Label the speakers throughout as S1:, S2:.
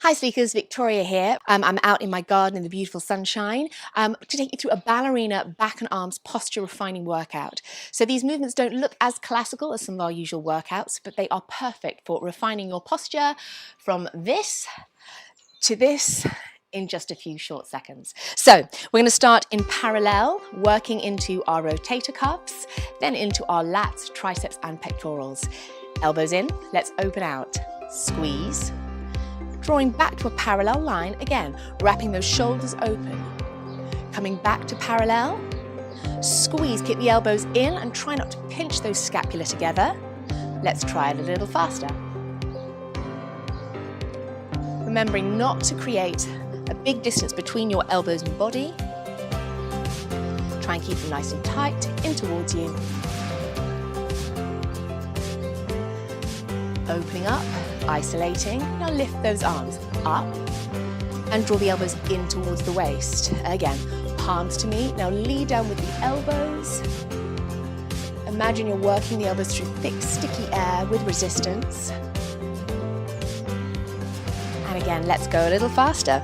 S1: Hi speakers, Victoria here. I'm out in my garden in the beautiful sunshine to take you through a ballerina back and arms posture refining workout. So these movements don't look as classical as some of our usual workouts, but they are perfect for refining your posture from this to this in just a few short seconds. So we're going to start in parallel, working into our rotator cuffs, then into our lats, triceps and pectorals. Elbows in, let's open out, squeeze. Drawing back to a parallel line, again, wrapping those shoulders open. Coming back to parallel, squeeze, keep the elbows in and try not to pinch those scapula together. Let's try it a little faster. Remembering not to create a big distance between your elbows and body. Try and keep them nice and tight in towards you. Opening up, isolating. Now lift those arms up and draw the elbows in towards the waist. Again, palms to meet. Now lead down with the elbows. Imagine you're working the elbows through thick, sticky air with resistance. And again, let's go a little faster.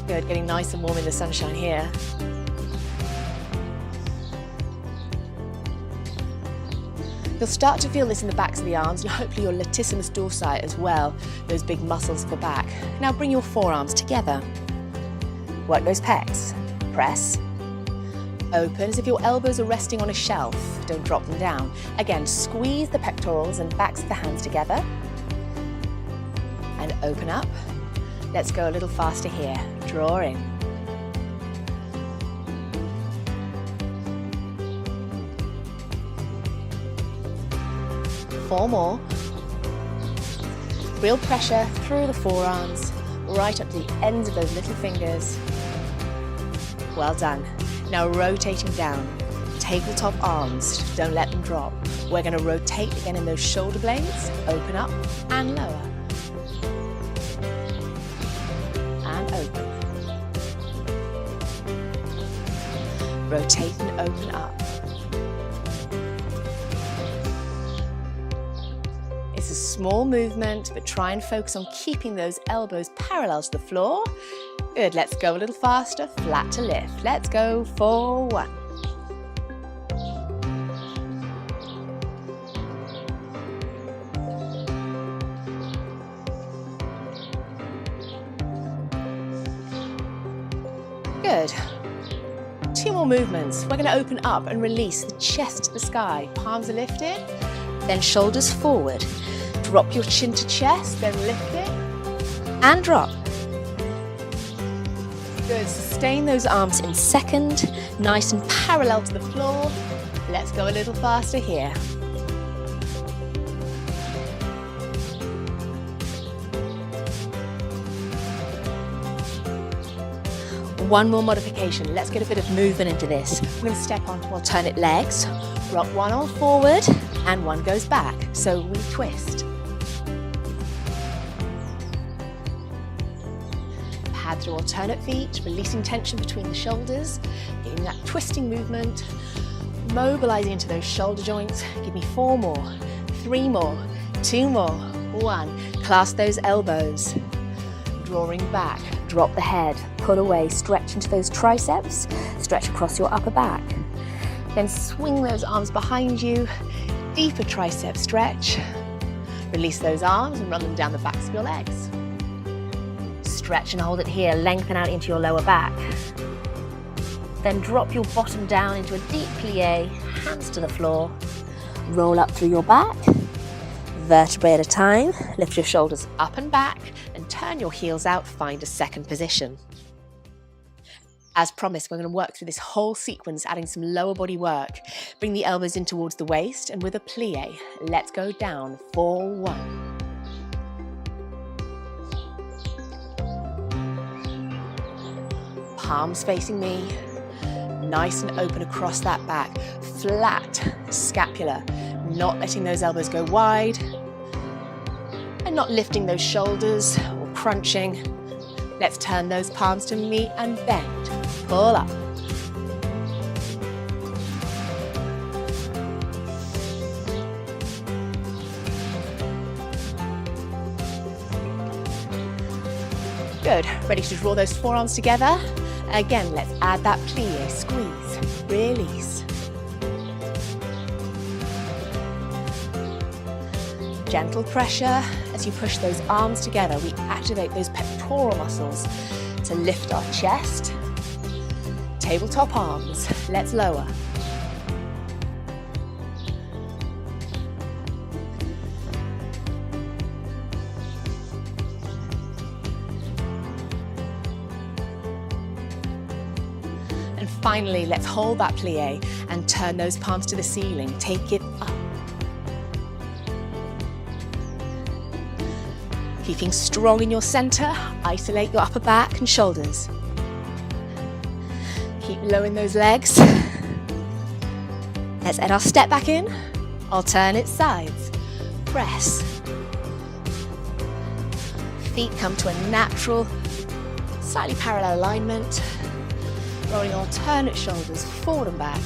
S1: Good, getting nice and warm in the sunshine here. You'll start to feel this in the backs of the arms and hopefully your latissimus dorsi as well, those big muscles of the back. Now bring your forearms together. Work those pecs. Press. Open as if your elbows are resting on a shelf. Don't drop them down. Again, squeeze the pectorals and backs of the hands together. And open up. Let's go a little faster here. Draw in. 4 more. Real pressure through the forearms, right up to the ends of those little fingers. Well done. Now rotating down. Tabletop arms, don't let them drop. We're going to rotate again in those shoulder blades. Open up and lower. And open. Rotate and open up. It's a small movement, but try and focus on keeping those elbows parallel to the floor. Good, let's go a little faster, flat to lift. Let's go for 1. Good. 2 more movements. We're going to open up and release the chest to the sky. Palms are lifted, then shoulders forward. Drop your chin to chest, then lift it, and drop. Good, sustain those arms in second, nice and parallel to the floor. Let's go a little faster here. One more modification, let's get a bit of movement into this. We're going to step onto alternate legs, rock one arm forward, and one goes back, so we twist. Pad through alternate feet, releasing tension between the shoulders, getting that twisting movement, mobilizing into those shoulder joints. Give me 4 more, 3 more, 2 more, 1. Clasp those elbows, drawing back, drop the head, pull away, stretch into those triceps, stretch across your upper back. Then swing those arms behind you, deeper tricep stretch. Release those arms and run them down the backs of your legs. Stretch and hold it here, lengthen out into your lower back. Then drop your bottom down into a deep plie, hands to the floor. Roll up through your back, vertebrae at a time. Lift your shoulders up and back and turn your heels out, find a second position. As promised, we're going to work through this whole sequence, adding some lower body work. Bring the elbows in towards the waist and with a plie, let's go down for 1. Palms facing me, nice and open across that back. Flat scapula, not letting those elbows go wide and not lifting those shoulders or crunching. Let's turn those palms to meet and bend. Pull up. Good, ready to draw those forearms together. Again, let's add that plie, squeeze, release. Gentle pressure as you push those arms together. We activate those pectoral muscles to lift our chest. Tabletop arms, let's lower. And finally, let's hold that plie and turn those palms to the ceiling. Take it up. Keeping strong in your center, isolate your upper back and shoulders. Keep low in those legs. Let's add our step back in. Alternate sides. Press. Feet come to a natural, slightly parallel alignment. Rolling alternate shoulders forward and back.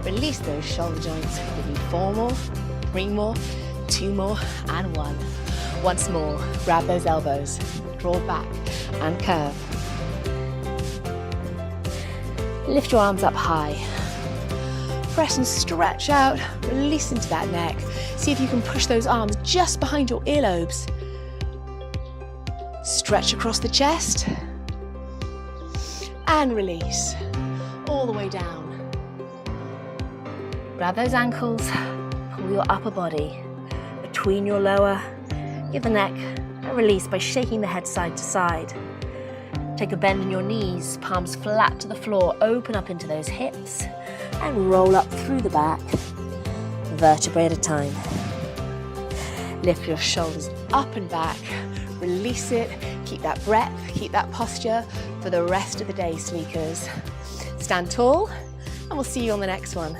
S1: Release those shoulder joints. Give me 4 more, 3 more, 2 more, and 1. Once more, grab those elbows, draw back and curve. Lift your arms up high. Press and stretch out, release into that neck. See if you can push those arms just behind your earlobes. Stretch across the chest. And release, all the way down. Grab those ankles, pull your upper body between your lower. Give the neck a release by shaking the head side to side. Take a bend in your knees, palms flat to the floor, open up into those hips, and roll up through the back, vertebrae at a time. Lift your shoulders up and back, release it, keep that breath, keep that posture for the rest of the day, Sleekers. Stand tall, and we'll see you on the next one.